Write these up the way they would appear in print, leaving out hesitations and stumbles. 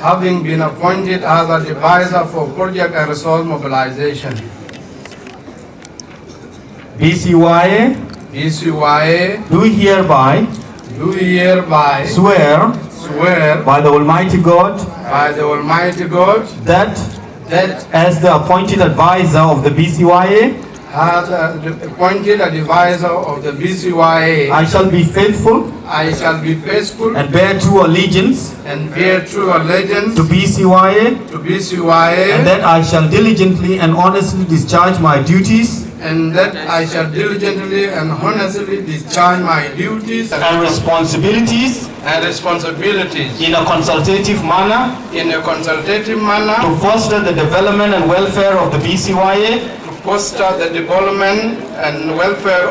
having been appointed as advisor for project and resource mobilization. BCYA BCYA do hereby do hereby swear swear by the Almighty God by the Almighty God that that as the appointed advisor of the BCYA, as appointed advisor of the BCYA, I shall be faithful I shall be faithful and bear true allegiance and bear true allegiance to BCYA, to BCYA, and that I shall diligently and honestly discharge my duties and that I shall diligently and honestly discharge my duties and responsibilities in a consultative manner to foster the development and welfare of the BCYA,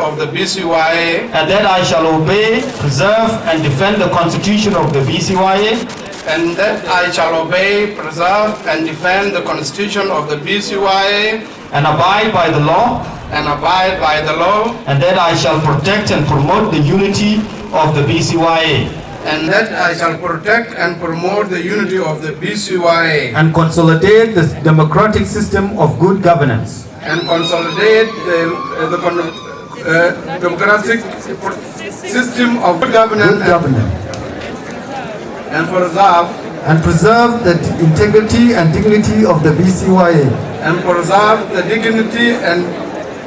of the BCYA, and that I shall obey, preserve, and defend the Constitution of the BCYA, and that I shall obey, preserve, and defend the Constitution of the BCYA, and abide by the law, and that I shall protect and promote the unity of the BCYA, and that I shall protect and promote the unity of the BCYA, and consolidate the democratic system of good governance, and consolidate the democratic system of good governance, and preserve the integrity and dignity of the BCYA, and preserve the dignity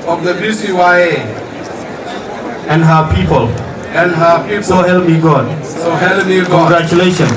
of the BCYA and her people. So help me God. So help me God. Congratulations.